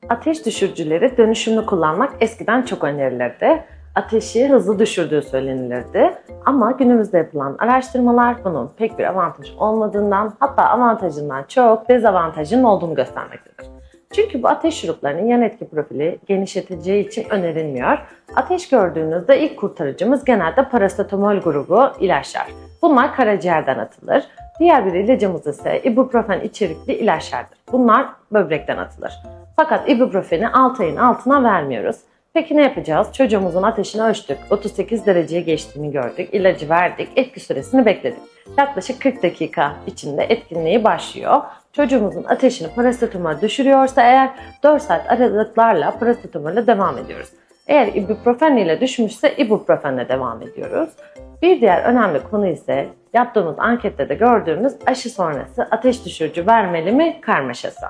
Ateş düşürücüleri dönüşümlü kullanmak eskiden çok önerilirdi. Ateşi hızlı düşürdüğü söylenilirdi. Ama günümüzde yapılan araştırmalar bunun pek bir avantaj olmadığından, hatta avantajından çok dezavantajının olduğunu göstermektedir. Çünkü bu ateş şuruplarının yan etki profili genişleteceği için önerilmiyor. Ateş gördüğünüzde ilk kurtarıcımız genelde parasetamol grubu ilaçlar. Bunlar karaciğerden atılır. Diğer bir ilacımız ise ibuprofen içerikli ilaçlardır. Bunlar böbrekten atılır. Fakat ibuprofeni 6 ayın altına vermiyoruz. Peki ne yapacağız? Çocuğumuzun ateşini ölçtük. 38 dereceye geçtiğini gördük. İlacı verdik. Etki süresini bekledik. Yaklaşık 40 dakika içinde etkinliği başlıyor. Çocuğumuzun ateşini parasetamol düşürüyorsa eğer 4 saat aralıklarla parasetamolle devam ediyoruz. Eğer ibuprofen ile düşmüşse ibuprofenle devam ediyoruz. Bir diğer önemli konu ise yaptığımız ankette de gördüğümüz aşı sonrası ateş düşürücü vermeli mi karmaşası.